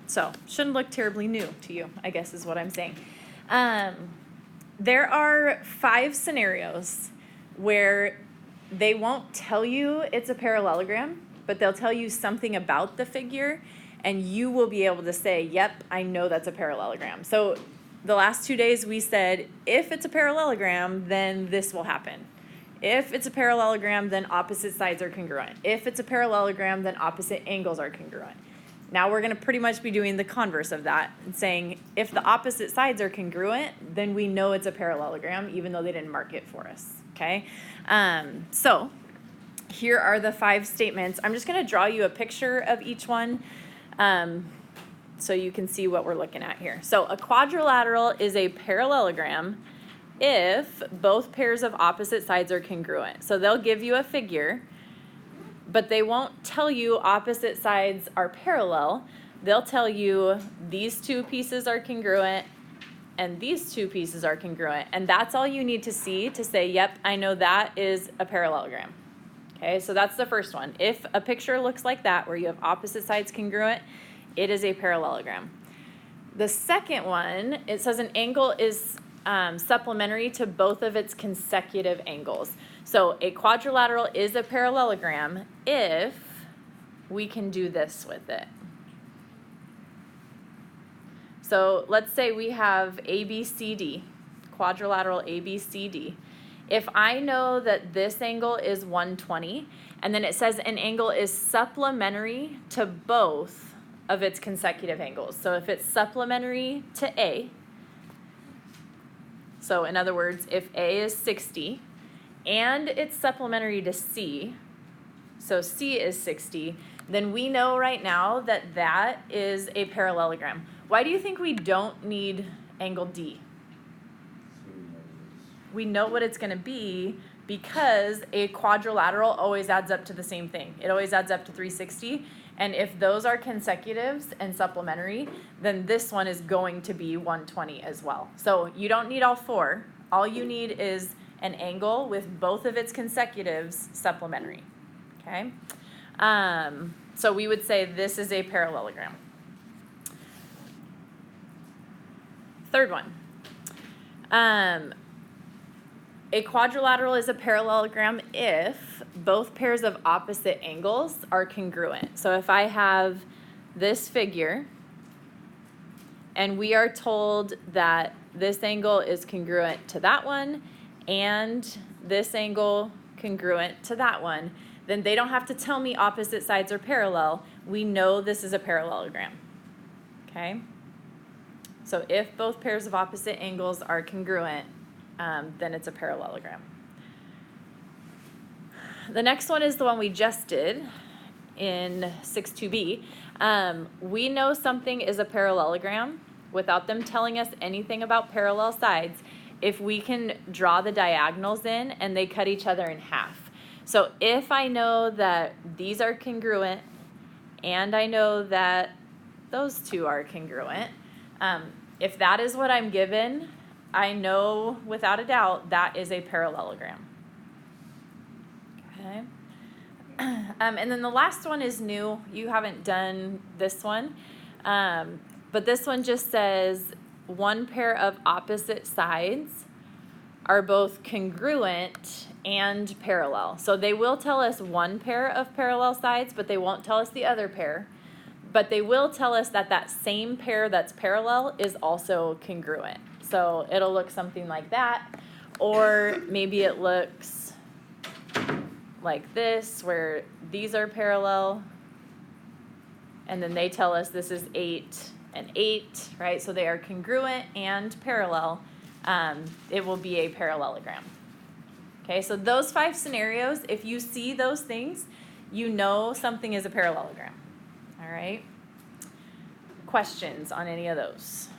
So shouldn't look terribly new to you, I guess is what I'm saying. There are 5 scenarios where they won't tell you it's a parallelogram, but they'll tell you something about the figure, and you will be able to say, yep, I know that's a parallelogram. So the last 2 days we said, if it's a parallelogram, then this will happen. If it's a parallelogram, then opposite sides are congruent. If it's a parallelogram, then opposite angles are congruent. Now we're going to pretty much be doing the converse of that and saying if the opposite sides are congruent, then we know it's a parallelogram, even though they didn't mark it for us, okay? So here are the 5 statements. I'm just going to draw you a picture of each one so you can see what we're looking at here. So a quadrilateral is a parallelogram if both pairs of opposite sides are congruent. So they'll give you a figure, but they won't tell you opposite sides are parallel. They'll tell you these 2 pieces are congruent and these 2 pieces are congruent. And that's all you need to see to say, yep, I know that is a parallelogram. Okay, so that's the first one. If a picture looks like that, where you have opposite sides congruent, it is a parallelogram. The second one, it says an angle is supplementary to both of its consecutive angles. So a quadrilateral is a parallelogram if we can do this with it. So let's say we have ABCD, quadrilateral ABCD. If I know that this angle is 120, and then it says an angle is supplementary to both of its consecutive angles. So if it's supplementary to A, so in other words, if A is 60, and it's supplementary to C, so C is 60, then we know right now that that is a parallelogram. Why do you think we don't need angle D? We know what it's going to be because a quadrilateral always adds up to the same thing. It always adds up to 360, and if those are consecutives and supplementary, then this one is going to be 120 as well. So you don't need all 4. All you need is an angle with both of its consecutives supplementary, okay? So we would say this is a parallelogram. Third one. A quadrilateral is a parallelogram if both pairs of opposite angles are congruent. So if I have this figure and we are told that this angle is congruent to that one and this angle congruent to that one, then they don't have to tell me opposite sides are parallel. We know this is a parallelogram, okay? So if both pairs of opposite angles are congruent, then it's a parallelogram. The next one is the one we just did in 6.2b. We know something is a parallelogram without them telling us anything about parallel sides if we can draw the diagonals in and they cut each other in half. So if I know that these are congruent and I know that those 2 are congruent, if that is what I'm given, I know without a doubt that is a parallelogram. Okay. And then the last one is new. You haven't done this one. But this one just says one pair of opposite sides are both congruent and parallel. So they will tell us one pair of parallel sides, but they won't tell us the other pair. But they will tell us that that same pair that's parallel is also congruent. So it'll look something like that, or maybe it looks like this, where these are parallel, and then they tell us this is 8 and 8, right? So they are congruent and parallel. It will be a parallelogram. Okay, so those 5 scenarios, if you see those things, you know something is a parallelogram. All right? Questions on any of those?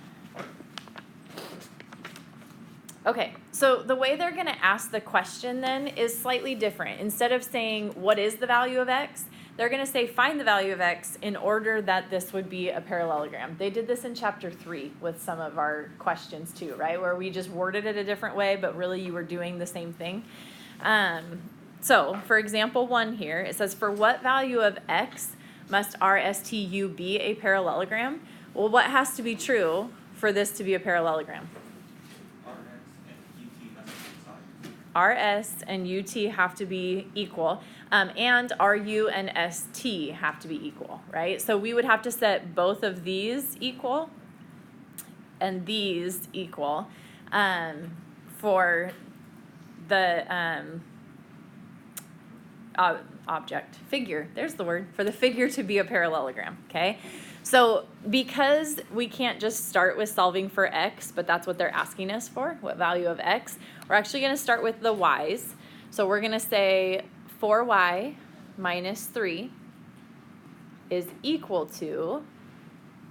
Okay, so the way they're going to ask the question then is slightly different. Instead of saying, what is the value of x? They're going to say, find the value of x in order that this would be a parallelogram. They did this in chapter 3 with some of our questions too, right? Where we just worded it a different way, but really you were doing the same thing. So for example 1 here, it says, for what value of x must RSTU be a parallelogram? Well, what has to be true for this to be a parallelogram? RS and UT have to be equal, and RU and ST have to be equal, right? So we would have to set both of these equal and these equal for the figure, there's the word, for the figure to be a parallelogram, okay? So because we can't just start with solving for x, but that's what they're asking us for, what value of x, we're actually going to start with the y's. So we're going to say 4y minus 3 is equal to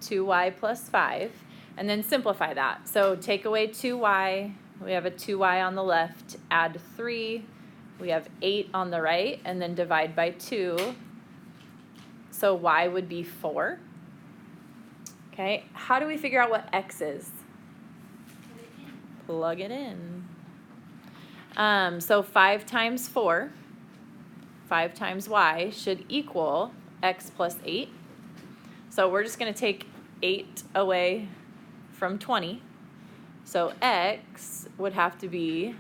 2y plus 5, and then simplify that. So take away 2y, we have a 2y on the left, add 3, we have 8 on the right, and then divide by 2. So y would be 4. Okay, how do we figure out what x is? Plug it in. So 5 times 4, 5 times y should equal x plus 8. So we're just going to take 8 away from 20. So x would have to be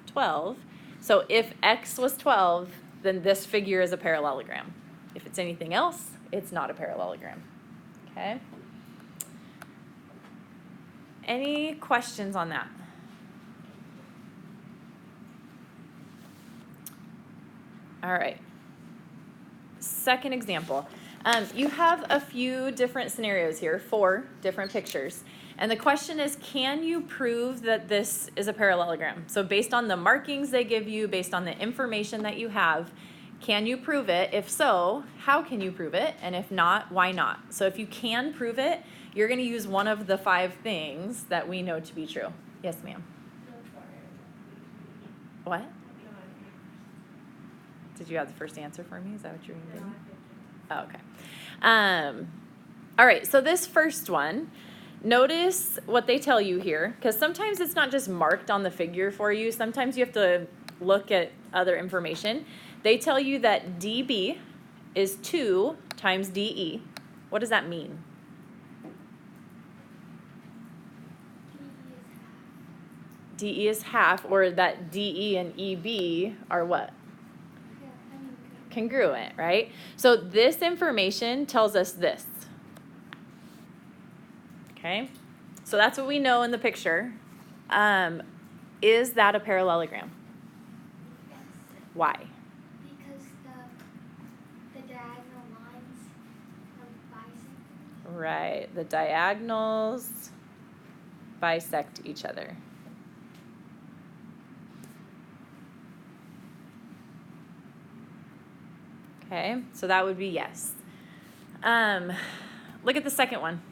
12. So if x was 12, then this figure is a parallelogram. If it's anything else, it's not a parallelogram. Okay? Any questions on that? All right. Second example. You have a few different scenarios here, 4 different pictures. And the question is, can you prove that this is a parallelogram? So based on the markings they give you, based on the information that you have, can you prove it? If so, how can you prove it? And if not, why not? So if you can prove it, you're going to use one of the 5 things that we know to be true. Yes, ma'am. What? Did you have the first answer for me? Is that what you're going to do? Oh, okay. All right, so this first one, notice what they tell you here, because sometimes it's not just marked on the figure for you. Sometimes you have to look at other information. They tell you that DB is 2 times DE. What does that mean? DE is half, or that DE and EB are what? Congruent, right? So this information tells us this. Okay? So that's what we know in the picture. Is that a parallelogram? Yes. Why? Because the diagonal lines bisect. Right. The diagonals bisect each other. Okay, so that would be yes. Look at the second one.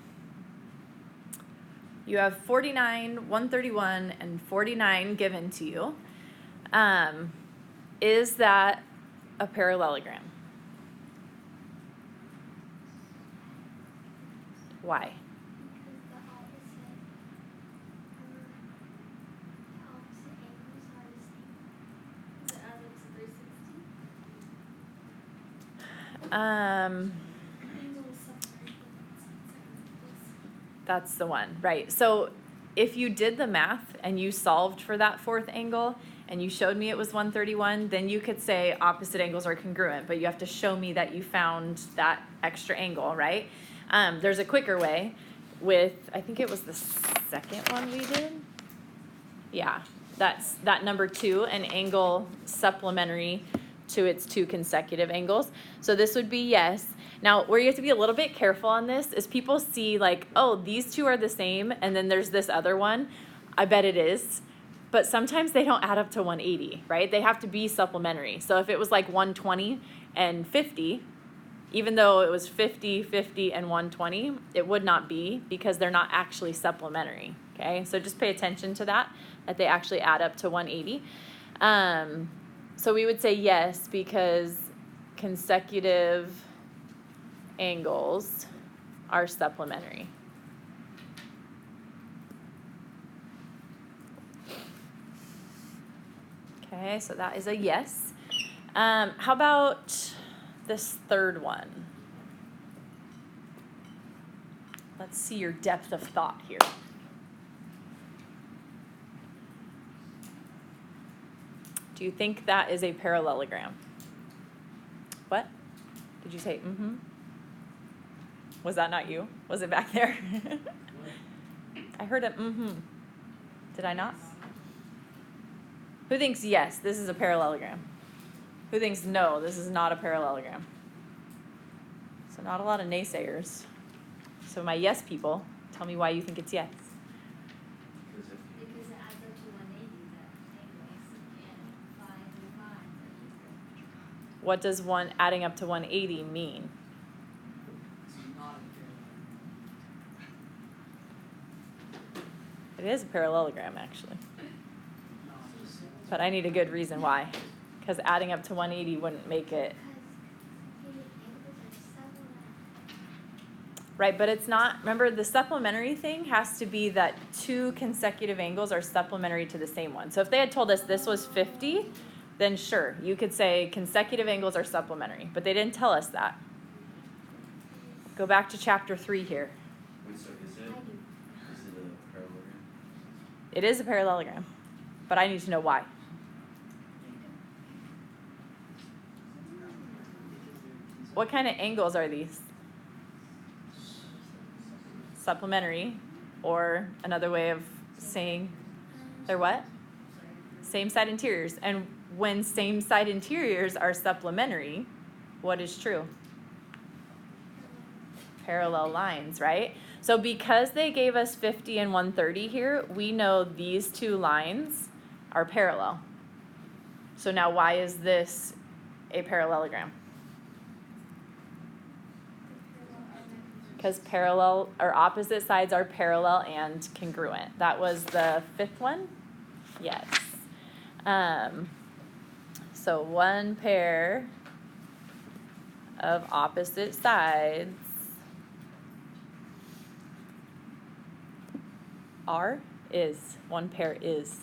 You have 49, 131, and 49 given to you. Is that a parallelogram? Why? Because the opposite angles are the same. Is it as it's 360? Um, Angles separate. That's the one, right? So if you did the math and you solved for that 4th angle and you showed me it was 131, then you could say opposite angles are congruent, but you have to show me that you found that extra angle, right? There's a quicker way with, I think it was the second one we did. Yeah, that's that number 2, an angle supplementary to its 2 consecutive angles. So this would be yes. Now, where you have to be a little bit careful on this is people see like, oh, these 2 are the same, and then there's this other one. I bet it is. But sometimes they don't add up to 180, right? They have to be supplementary. So if it was like 120 and 50, even though it was 50, 50, and 120, it would not be because they're not actually supplementary, okay? So just pay attention to that they actually add up to 180. So we would say yes because consecutive angles are supplementary. Okay, so that is a yes. How about this third one? Let's see your depth of thought here. Do you think that is a parallelogram? What? Did you say mm-hmm? Was that not you? Was it back there? I heard a mm-hmm. Did I not? Who thinks yes, this is a parallelogram? Who thinks no, this is not a parallelogram? So not a lot of naysayers. So my yes people, tell me why you think it's yes. Because it adds up to 180, that angles, and 5 and 5. What does one adding up to 180 mean? It is a parallelogram, actually. But I need a good reason why. Because adding up to 180 wouldn't make it. Right, but it's not, remember the supplementary thing has to be that two consecutive angles are supplementary to the same one. So if they had told us this was 50, then sure, you could say consecutive angles are supplementary, but they didn't tell us that. Go back to chapter 3 here. Wait, so is it a parallelogram? It is a parallelogram, but I need to know why. What kind of angles are these? Supplementary, or another way of saying they're what? Same side interiors. And when same side interiors are supplementary, what is true? Parallel lines, right? So because they gave us 50 and 130 here, we know these two lines are parallel. So now why is this a parallelogram? Because parallel or opposite sides are parallel and congruent. That was the fifth one? Yes. So one pair of opposite sides one pair is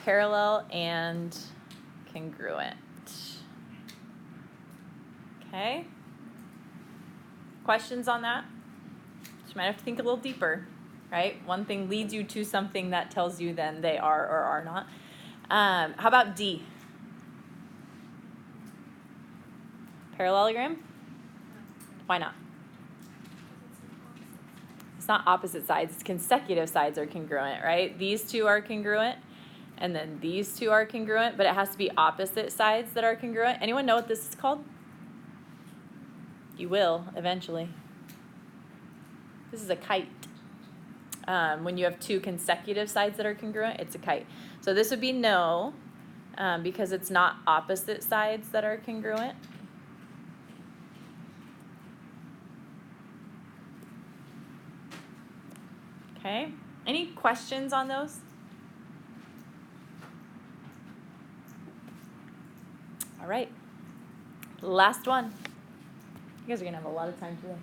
parallel and congruent. Okay. Questions on that? So you might have to think a little deeper, right? One thing leads you to something that tells you then they are or are not. How about D? Parallelogram? Why not? It's not opposite sides, it's consecutive sides are congruent, right? These two are congruent, and then these two are congruent, but it has to be opposite sides that are congruent. Anyone know what this is called? You will eventually. This is a kite. When you have two consecutive sides that are congruent, it's a kite. So this would be no, because it's not opposite sides that are congruent. Okay. Any questions on those? All right. Last one. You guys are gonna have a lot of time today.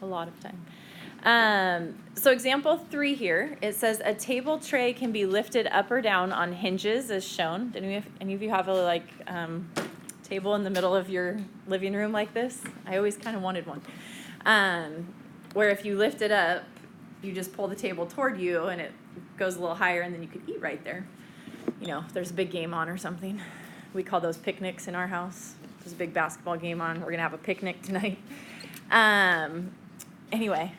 A lot of time. So example 3 here, it says a table tray can be lifted up or down on hinges as shown. Did any of you have a table in the middle of your living room like this? I always kind of wanted one. Where if you lift it up, you just pull the table toward you and it goes a little higher and then you could eat right there. You know, if there's a big game on or something. We call those picnics in our house. There's a big basketball game on. We're gonna have a picnic tonight. Anyway,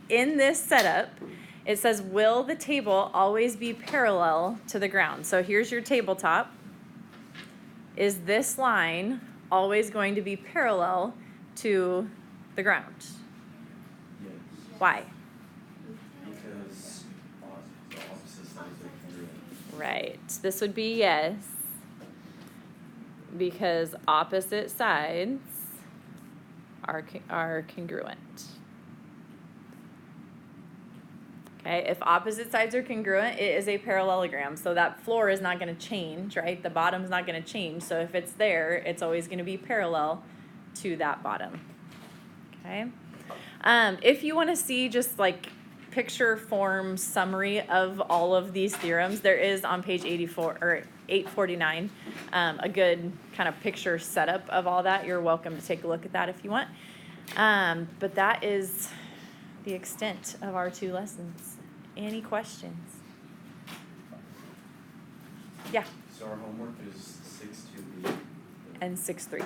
in this setup, it says, will the table always be parallel to the ground? So here's your tabletop. Is this line always going to be parallel to the ground? Yes. Why? Because the opposite sides are congruent. Right. This would be yes. Because opposite sides are congruent. Okay, if opposite sides are congruent, it is a parallelogram. So that floor is not going to change, right? The bottom's not going to change. So if it's there, it's always going to be parallel to that bottom. Okay. If you want to see just like picture form summary of all of these theorems, there is on page 84 or 849. A good kind of picture setup of all that. You're welcome to take a look at that if you want. But that is the extent of our 2 lessons. Any questions? Yeah, So our homework is 6 to the. and 6-3.